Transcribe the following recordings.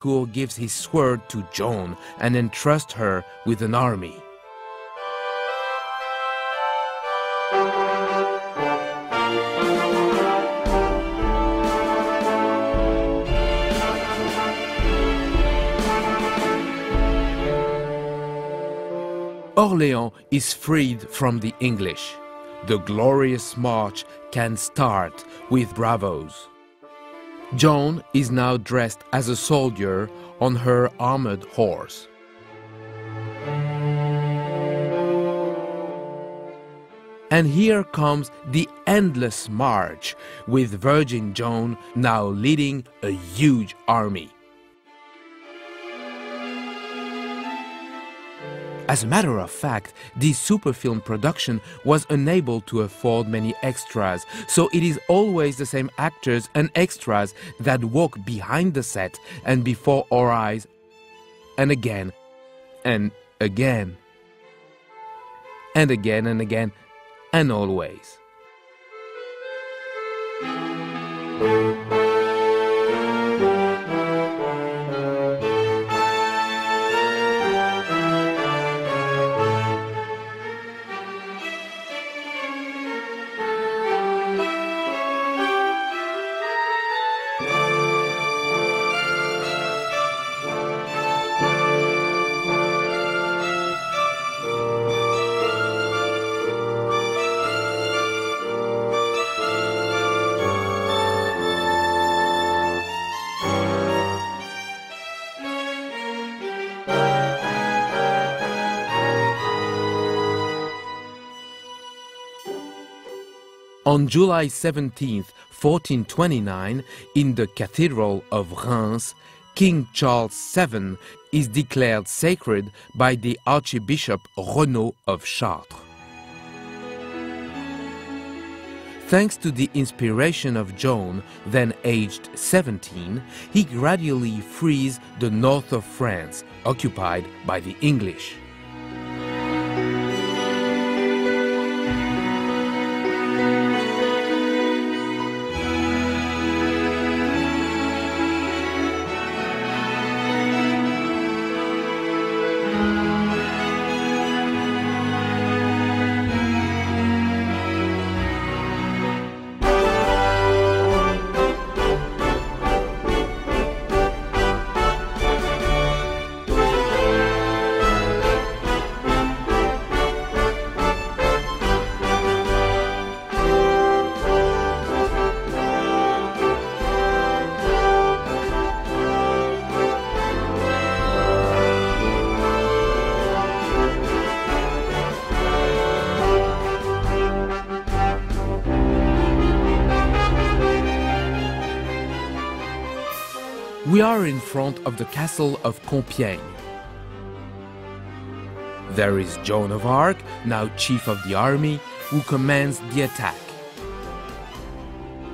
Héricourt gives his sword to Joan and entrusts her with an army. Orléans is freed from the English. The glorious march can start with bravos. Joan is now dressed as a soldier on her armored horse. And here comes the endless march, with Virgin Joan now leading a huge army. As a matter of fact, this superfilm production was unable to afford many extras, so it is always the same actors and extras that walk behind the set and before our eyes, and again, and again, and again and again, and always. On July 17, 1429, in the Cathedral of Reims, King Charles VII is declared sacred by the Archbishop Renaud of Chartres. Thanks to the inspiration of Joan, then aged 17, he gradually frees the north of France, occupied by the English. We are in front of the castle of Compiègne. There is Joan of Arc, now chief of the army, who commands the attack.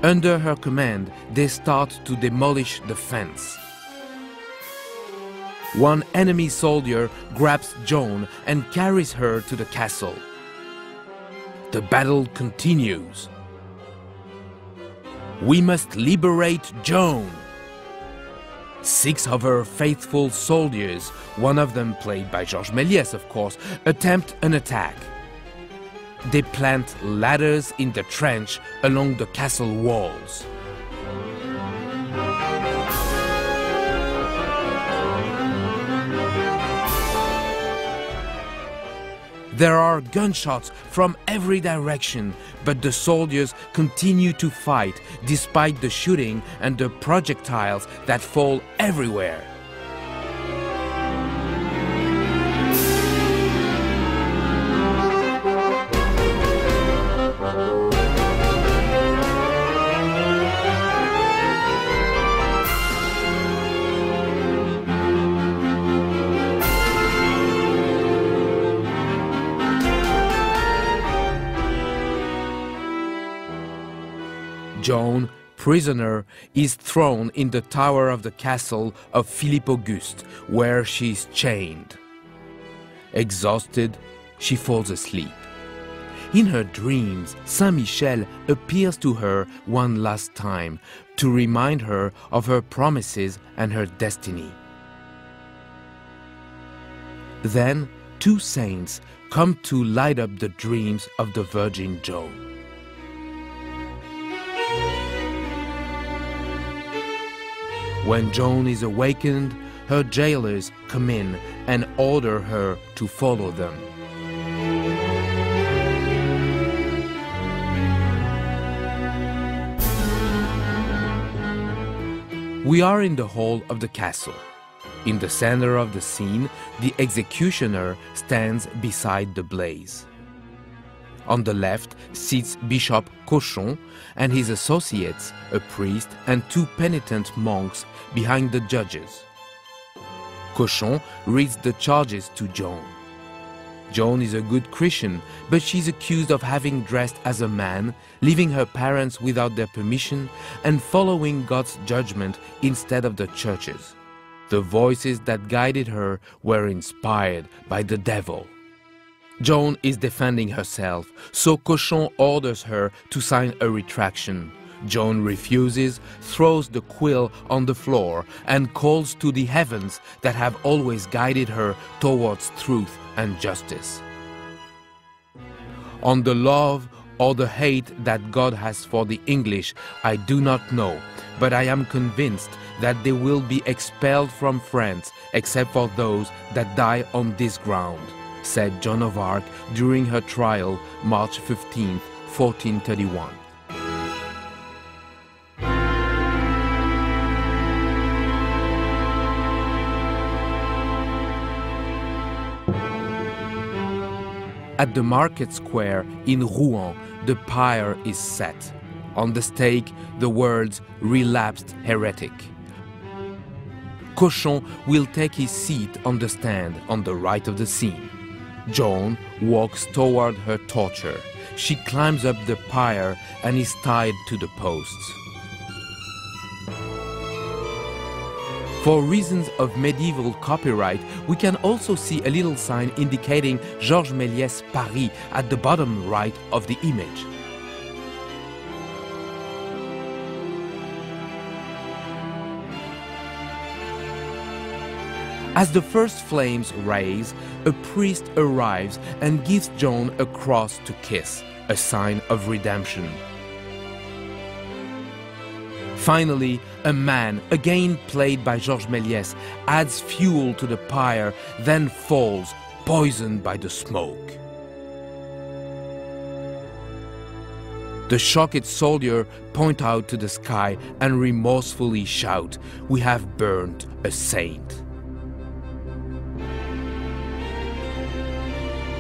Under her command, they start to demolish the fence. One enemy soldier grabs Joan and carries her to the castle. The battle continues. We must liberate Joan. 6 of her faithful soldiers, one of them played by Georges Melies, of course, attempt an attack. They plant ladders in the trench along the castle walls. There are gunshots from every direction, but the soldiers continue to fight despite the shooting and the projectiles that fall everywhere. Joan, prisoner, is thrown in the tower of the castle of Philippe Auguste, where she is chained. Exhausted, she falls asleep. In her dreams, Saint Michel appears to her one last time to remind her of her promises and her destiny. Then, two saints come to light up the dreams of the Virgin Joan. When Joan is awakened, her jailers come in and order her to follow them. We are in the hall of the castle. In the center of the scene, the executioner stands beside the blaze. On the left sits Bishop Cochon and his associates, a priest and two penitent monks behind the judges. Cochon reads the charges to Joan. Joan is a good Christian, but she's accused of having dressed as a man, leaving her parents without their permission, and following God's judgment instead of the church's. The voices that guided her were inspired by the devil. Joan is defending herself, so Cochon orders her to sign a retraction. Joan refuses, throws the quill on the floor, and calls to the heavens that have always guided her towards truth and justice. On the love or the hate that God has for the English, I do not know, but I am convinced that they will be expelled from France except for those that die on this ground, said Joan of Arc during her trial, March 15, 1431. At the market square in Rouen, the pyre is set. On the stake, the words "relapsed heretic." Cochon will take his seat on the stand on the right of the scene. Joan walks toward her torture. She climbs up the pyre and is tied to the posts. For reasons of medieval copyright, we can also see a little sign indicating Georges Melies' Paris at the bottom right of the image. As the first flames raise, a priest arrives and gives Joan a cross to kiss, a sign of redemption. Finally, a man, again played by Georges Melies, adds fuel to the pyre, then falls, poisoned by the smoke. The shocked soldier point out to the sky and remorsefully shout, "We have burnt a saint."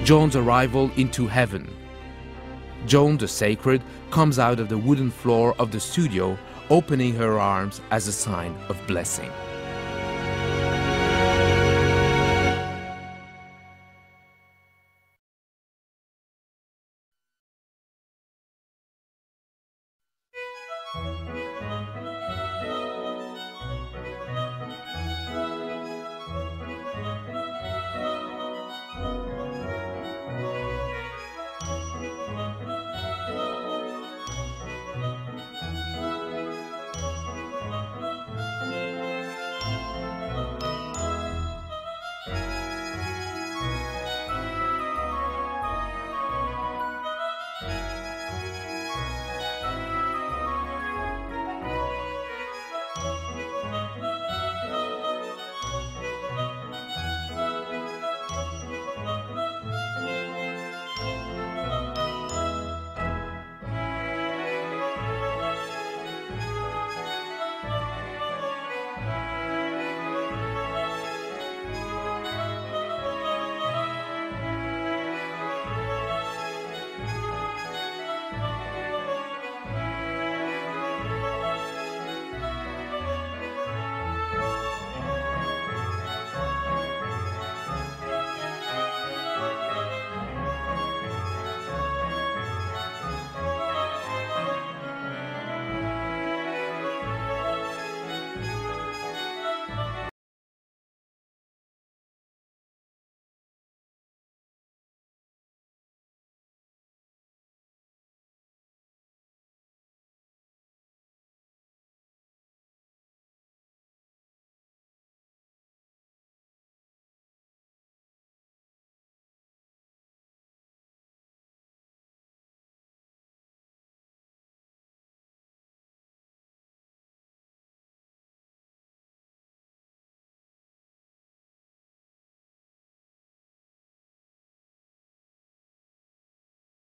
Joan's arrival into heaven. Joan the Sacred comes out of the wooden floor of the studio, opening her arms as a sign of blessing.